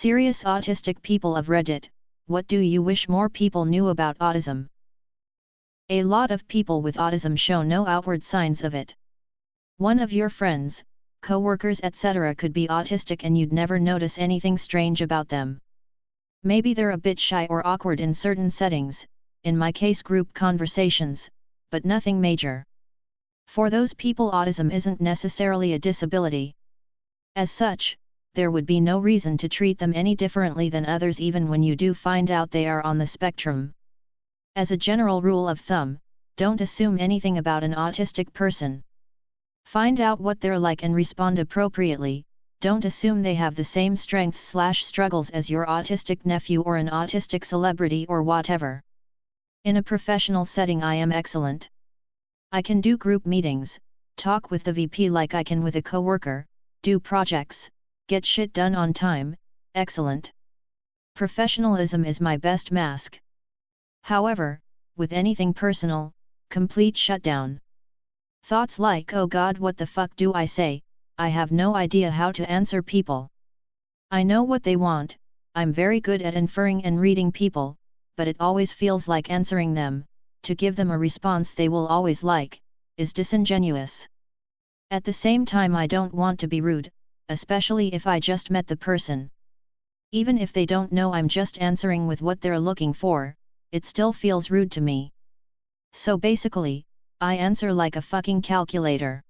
Serious autistic people of Reddit, what do you wish more people knew about autism? A lot of people with autism show no outward signs of it. One of your friends, co-workers etc. could be autistic and you'd never notice anything strange about them. Maybe they're a bit shy or awkward in certain settings, in my case group conversations, but nothing major. For those people, autism isn't necessarily a disability. As such, there would be no reason to treat them any differently than others even when you do find out they are on the spectrum. As a general rule of thumb, don't assume anything about an autistic person. Find out what they're like and respond appropriately. Don't assume they have the same strengths/struggles as your autistic nephew or an autistic celebrity or whatever. In a professional setting I am excellent. I can do group meetings, talk with the VP like I can with a coworker, do projects, get shit done on time, excellent. Professionalism is my best mask. However, with anything personal, complete shutdown. Thoughts like, oh God, what the fuck do I say? I have no idea how to answer people. I know what they want, I'm very good at inferring and reading people, but it always feels like answering them, to give them a response they will always like, is disingenuous. At the same time I don't want to be rude, especially if I just met the person. Even if they don't know I'm just answering with what they're looking for, it still feels rude to me. So basically, I answer like a fucking calculator.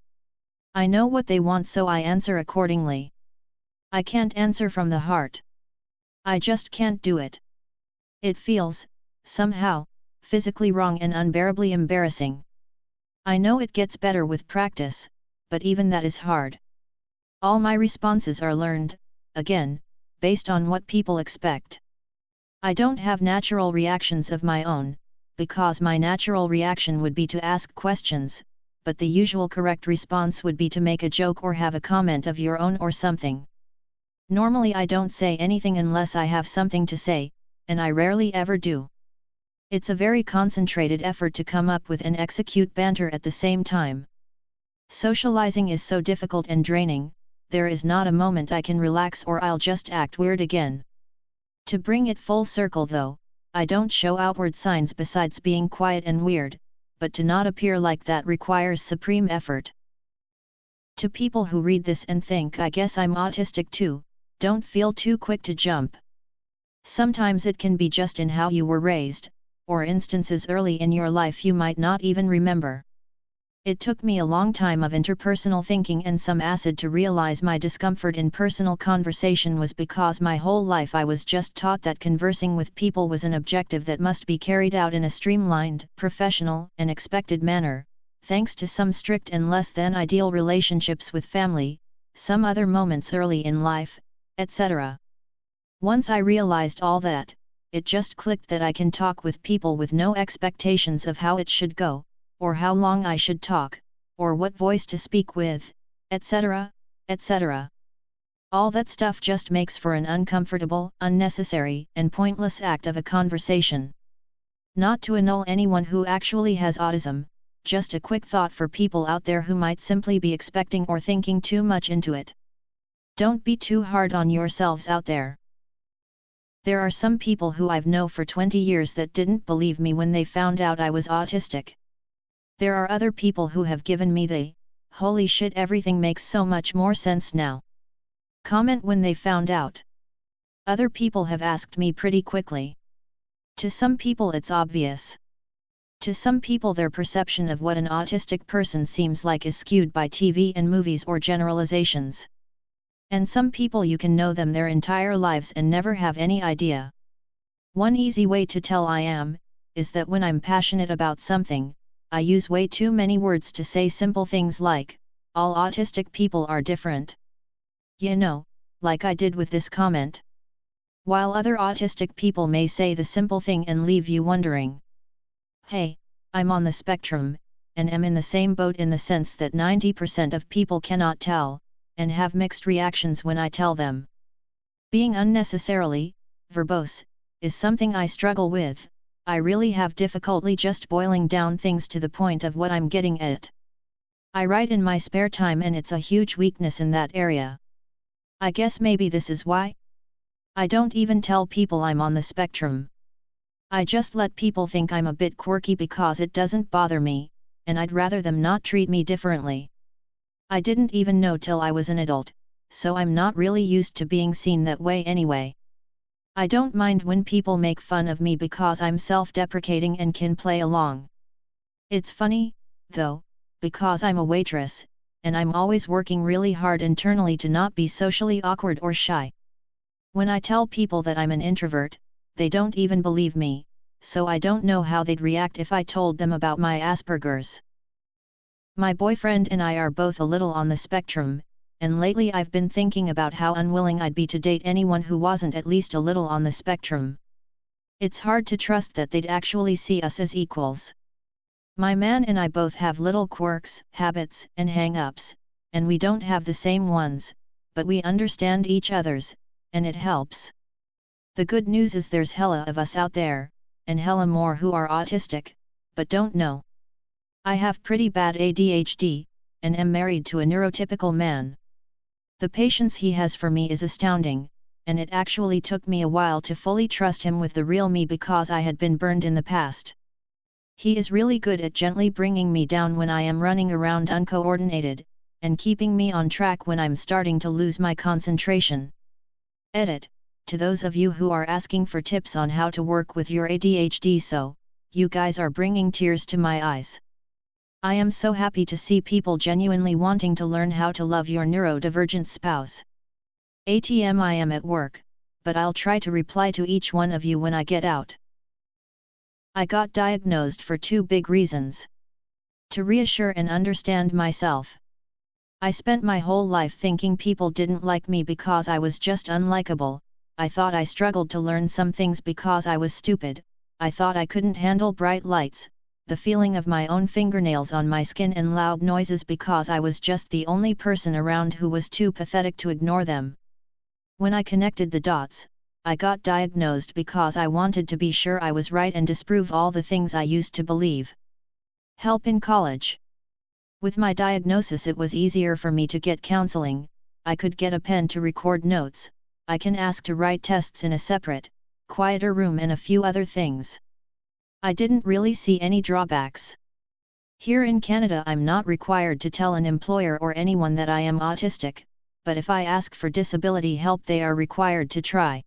I know what they want so I answer accordingly. I can't answer from the heart. I just can't do it. It feels, somehow, physically wrong and unbearably embarrassing. I know it gets better with practice, but even that is hard. All my responses are learned, again, based on what people expect. I don't have natural reactions of my own, because my natural reaction would be to ask questions, but the usual correct response would be to make a joke or have a comment of your own or something. Normally I don't say anything unless I have something to say, and I rarely ever do. It's a very concentrated effort to come up with and execute banter at the same time. Socializing is so difficult and draining, there is not a moment I can relax or I'll just act weird again. To bring it full circle though, I don't show outward signs besides being quiet and weird, but to not appear like that requires supreme effort. To people who read this and think I guess I'm autistic too, don't feel too quick to jump. Sometimes it can be just in how you were raised, or instances early in your life you might not even remember. It took me a long time of interpersonal thinking and some acid to realize my discomfort in personal conversation was because my whole life I was just taught that conversing with people was an objective that must be carried out in a streamlined, professional, and expected manner, thanks to some strict and less than ideal relationships with family, some other moments early in life, etc. Once I realized all that, it just clicked that I can talk with people with no expectations of how it should go, or how long I should talk, or what voice to speak with, etc., etc. All that stuff just makes for an uncomfortable, unnecessary, and pointless act of a conversation. Not to annul anyone who actually has autism, just a quick thought for people out there who might simply be expecting or thinking too much into it. Don't be too hard on yourselves out there. There are some people who I've known for 20 years that didn't believe me when they found out I was autistic. There are other people who have given me the, holy shit everything makes so much more sense now, comment when they found out. Other people have asked me pretty quickly. To some people it's obvious. To some people their perception of what an autistic person seems like is skewed by TV and movies or generalizations. And some people you can know them their entire lives and never have any idea. One easy way to tell I am, is that when I'm passionate about something, I use way too many words to say simple things like, all autistic people are different. You know, like I did with this comment. While other autistic people may say the simple thing and leave you wondering. Hey, I'm on the spectrum, and am in the same boat in the sense that 90% of people cannot tell, and have mixed reactions when I tell them. Being unnecessarily verbose is something I struggle with. I really have difficulty just boiling down things to the point of what I'm getting at. I write in my spare time and it's a huge weakness in that area. I guess maybe this is why? I don't even tell people I'm on the spectrum. I just let people think I'm a bit quirky because it doesn't bother me, and I'd rather them not treat me differently. I didn't even know till I was an adult, so I'm not really used to being seen that way anyway. I don't mind when people make fun of me because I'm self-deprecating and can play along. It's funny, though, because I'm a waitress, and I'm always working really hard internally to not be socially awkward or shy. When I tell people that I'm an introvert, they don't even believe me, so I don't know how they'd react if I told them about my Asperger's. My boyfriend and I are both a little on the spectrum, and lately I've been thinking about how unwilling I'd be to date anyone who wasn't at least a little on the spectrum. It's hard to trust that they'd actually see us as equals. My man and I both have little quirks, habits, and hang-ups, and we don't have the same ones, but we understand each other's, and it helps. The good news is there's hella of us out there, and hella more who are autistic, but don't know. I have pretty bad ADHD, and am married to a neurotypical man. The patience he has for me is astounding, and it actually took me a while to fully trust him with the real me because I had been burned in the past. He is really good at gently bringing me down when I am running around uncoordinated, and keeping me on track when I'm starting to lose my concentration. Edit. To those of you who are asking for tips on how to work with your ADHD, so, you guys are bringing tears to my eyes. I am so happy to see people genuinely wanting to learn how to love your neurodivergent spouse. ATM, I am at work, but I'll try to reply to each one of you when I get out. I got diagnosed for two big reasons. To reassure and understand myself. I spent my whole life thinking people didn't like me because I was just unlikable. I thought I struggled to learn some things because I was stupid. I thought I couldn't handle bright lights, the feeling of my own fingernails on my skin, and loud noises because I was just the only person around who was too pathetic to ignore them. When I connected the dots, I got diagnosed because I wanted to be sure I was right and disprove all the things I used to believe. Help in college. With my diagnosis, it was easier for me to get counseling. I could get a pen to record notes. I can ask to write tests in a separate, quieter room, and a few other things. I didn't really see any drawbacks. Here in Canada, I'm not required to tell an employer or anyone that I am autistic, but if I ask for disability help, they are required to try.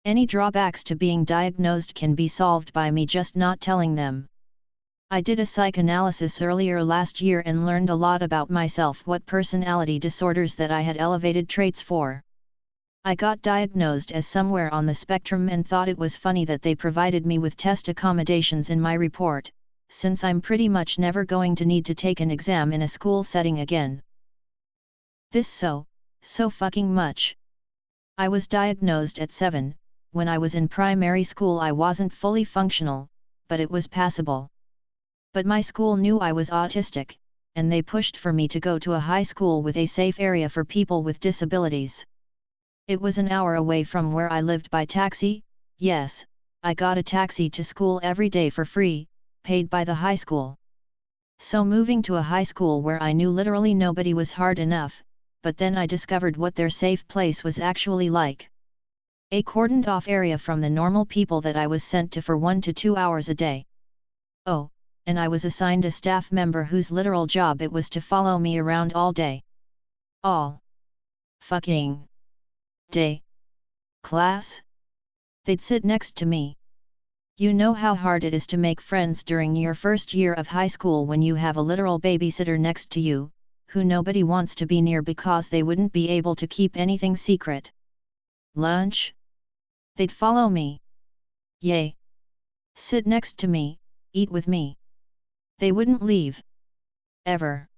Any drawbacks to being diagnosed can be solved by me just not telling them. I did a psychoanalysis earlier last year and learned a lot about myself, what personality disorders that I had elevated traits for. I got diagnosed as somewhere on the spectrum and thought it was funny that they provided me with test accommodations in my report, since I'm pretty much never going to need to take an exam in a school setting again. This so fucking much. I was diagnosed at 7, when I was in primary school. I wasn't fully functional, but it was passable. But my school knew I was autistic, and they pushed for me to go to a high school with a safe area for people with disabilities. It was an hour away from where I lived by taxi. Yes, I got a taxi to school every day for free, paid by the high school. So moving to a high school where I knew literally nobody was hard enough, but then I discovered what their safe place was actually like. A cordoned off area from the normal people that I was sent to for 1 to 2 hours a day. Oh, and I was assigned a staff member whose literal job it was to follow me around all day. All fucking day. Class? They'd sit next to me. You know how hard it is to make friends during your first year of high school when you have a literal babysitter next to you, who nobody wants to be near because they wouldn't be able to keep anything secret. Lunch? They'd follow me. Yay. Sit next to me, eat with me. They wouldn't leave. Ever.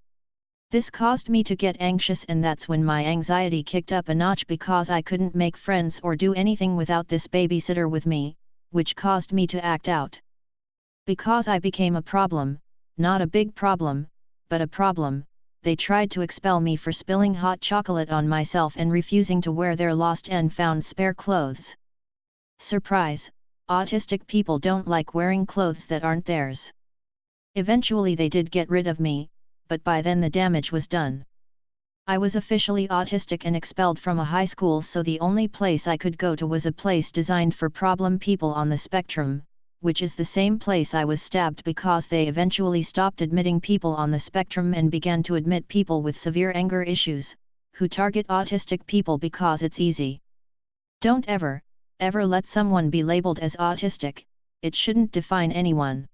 This caused me to get anxious, and that's when my anxiety kicked up a notch because I couldn't make friends or do anything without this babysitter with me, which caused me to act out. Because I became a problem, not a big problem, but a problem, they tried to expel me for spilling hot chocolate on myself and refusing to wear their lost and found spare clothes. Surprise, autistic people don't like wearing clothes that aren't theirs. Eventually they did get rid of me, but by then the damage was done. I was officially autistic and expelled from a high school, so the only place I could go to was a place designed for problem people on the spectrum, which is the same place I was stabbed because they eventually stopped admitting people on the spectrum and began to admit people with severe anger issues, who target autistic people because it's easy. Don't ever let someone be labeled as autistic. It shouldn't define anyone.